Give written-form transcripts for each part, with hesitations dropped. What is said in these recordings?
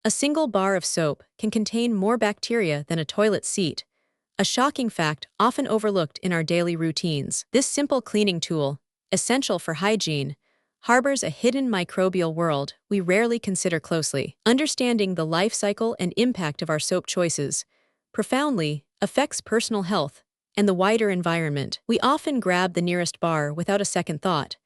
A single bar of soap can contain more bacteria than a toilet seat, a shocking fact often overlooked in our daily routines. This simple cleaning tool, essential for hygiene, harbors a hidden microbial world we rarely consider closely. Understanding the life cycle and impact of our soap choices profoundly affects personal health and the wider environment. We often grab the nearest bar without a second thought,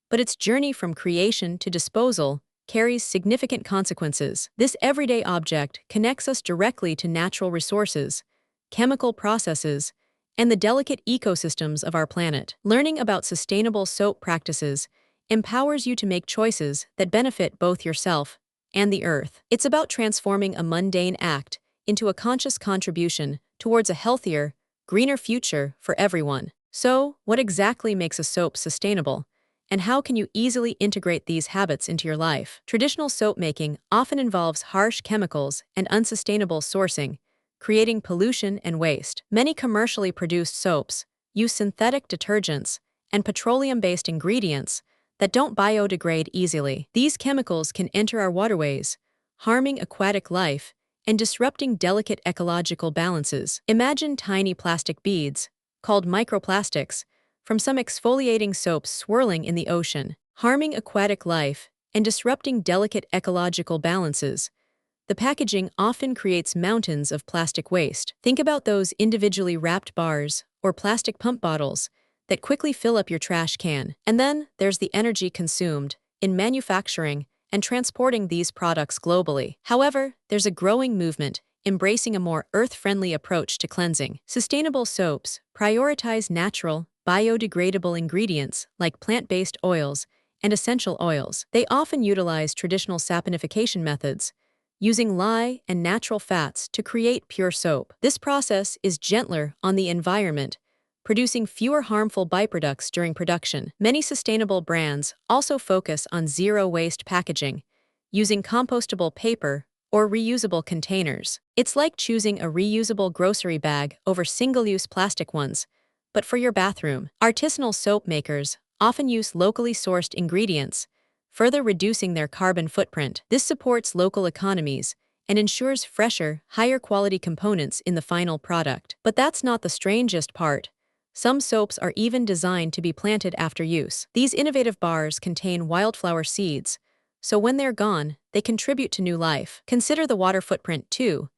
but its journey from creation to disposal carries significant consequences. This everyday object connects us directly to natural resources, chemical processes, and the delicate ecosystems of our planet. Learning about sustainable soap practices empowers you to make choices that benefit both yourself and the earth. It's about transforming a mundane act into a conscious contribution towards a healthier, greener future for everyone. So, what exactly makes a soap sustainable? And how can you easily integrate these habits into your life? Traditional soap making often involves harsh chemicals and unsustainable sourcing, creating pollution and waste. Many commercially produced soaps use synthetic detergents and petroleum-based ingredients that don't biodegrade easily. These chemicals can enter our waterways, harming aquatic life and disrupting delicate ecological balances. Imagine tiny plastic beads, called microplastics, from some exfoliating soaps swirling in the ocean, harming aquatic life and disrupting delicate ecological balances. The packaging often creates mountains of plastic waste. Think about those individually wrapped bars or plastic pump bottles that quickly fill up your trash can. And then there's the energy consumed in manufacturing and transporting these products globally. However, there's a growing movement embracing a more earth-friendly approach to cleansing. Sustainable soaps prioritize natural, biodegradable ingredients like plant-based oils and essential oils. They often utilize traditional saponification methods, using lye and natural fats to create pure soap. This process is gentler on the environment, producing fewer harmful byproducts during production. Many sustainable brands also focus on zero-waste packaging, using compostable paper or reusable containers. It's like choosing a reusable grocery bag over single-use plastic ones, but for your bathroom. Artisanal soap makers often use locally sourced ingredients, further reducing their carbon footprint. This supports local economies and ensures fresher, higher-quality components in the final product. But that's not the strangest part. Some soaps are even designed to be planted after use. These innovative bars contain wildflower seeds, so when they're gone, they contribute to new life. Consider the water footprint too.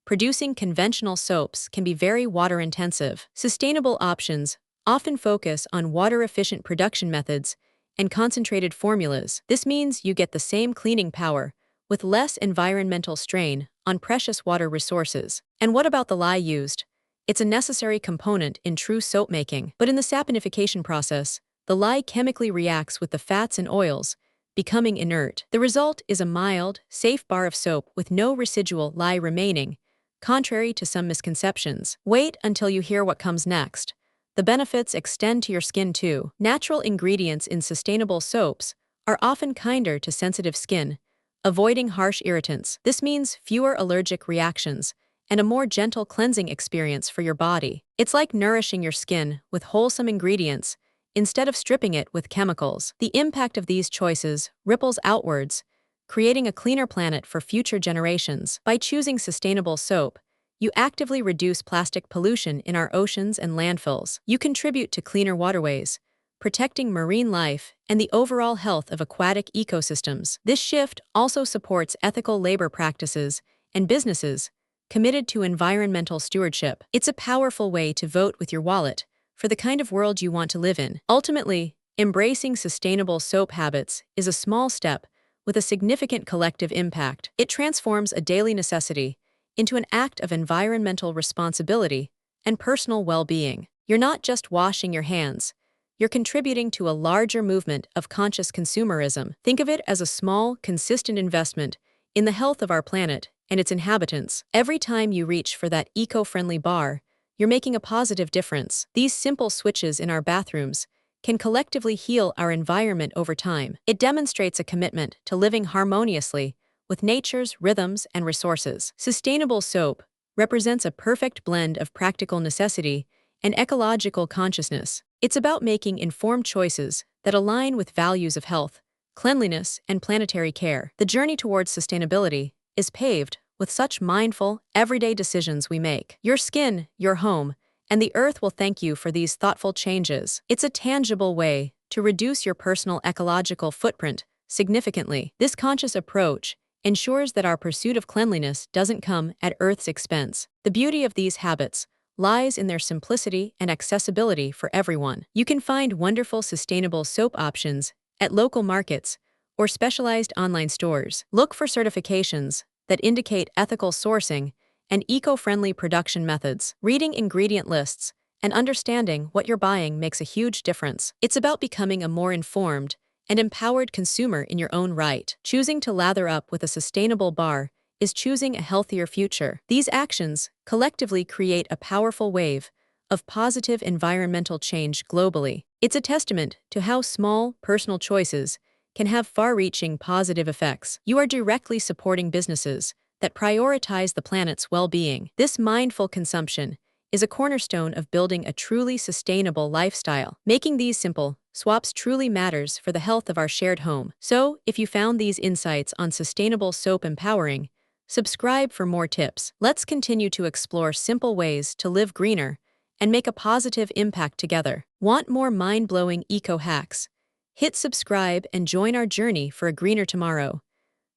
Producing conventional soaps can be very water-intensive. Sustainable options often focus on water-efficient production methods and concentrated formulas. This means you get the same cleaning power with less environmental strain on precious water resources. And what about the lye used? It's a necessary component in true soap making. But in the saponification process, the lye chemically reacts with the fats and oils, becoming inert. The result is a mild, safe bar of soap with no residual lye remaining, contrary to some misconceptions. Wait until you hear what comes next. The benefits extend to your skin too. Natural ingredients in sustainable soaps are often kinder to sensitive skin, avoiding harsh irritants. This means fewer allergic reactions and a more gentle cleansing experience for your body. It's like nourishing your skin with wholesome ingredients instead of stripping it with chemicals. The impact of these choices ripples outwards, creating a cleaner planet for future generations. By choosing sustainable soap, you actively reduce plastic pollution in our oceans and landfills. You contribute to cleaner waterways, protecting marine life and the overall health of aquatic ecosystems. This shift also supports ethical labor practices and businesses committed to environmental stewardship. It's a powerful way to vote with your wallet for the kind of world you want to live in. Ultimately, embracing sustainable soap habits is a small step with a significant collective impact. It transforms a daily necessity into an act of environmental responsibility and personal well-being. You're not just washing your hands, you're contributing to a larger movement of conscious consumerism. Think of it as a small, consistent investment in the health of our planet and its inhabitants. Every time you reach for that eco-friendly bar, you're making a positive difference. These simple switches in our bathrooms can collectively heal our environment over time. It demonstrates a commitment to living harmoniously with nature's rhythms and resources. Sustainable soap represents a perfect blend of practical necessity and ecological consciousness. It's about making informed choices that align with values of health, cleanliness, and planetary care. The journey towards sustainability is paved with such mindful, everyday decisions we make. Your skin, your home, and the earth will thank you for these thoughtful changes. It's a tangible way to reduce your personal ecological footprint significantly. This conscious approach ensures that our pursuit of cleanliness doesn't come at Earth's expense. The beauty of these habits lies in their simplicity and accessibility for everyone. You can find wonderful sustainable soap options at local markets or specialized online stores. Look for certifications that indicate ethical sourcing and eco-friendly production methods. Reading ingredient lists and understanding what you're buying makes a huge difference. It's about becoming a more informed and empowered consumer in your own right. Choosing to lather up with a sustainable bar is choosing a healthier future. These actions collectively create a powerful wave of positive environmental change globally. It's a testament to how small, personal choices can have far-reaching positive effects. You are directly supporting businesses that prioritize the planet's well-being. This mindful consumption is a cornerstone of building a truly sustainable lifestyle. Making these simple swaps truly matters for the health of our shared home. So, if you found these insights on sustainable soap empowering, subscribe for more tips. Let's continue to explore simple ways to live greener and make a positive impact together. Want more mind-blowing eco-hacks? Hit subscribe and join our journey for a greener tomorrow.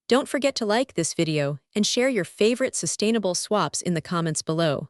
Don't forget to like this video and share your favorite sustainable swaps in the comments below.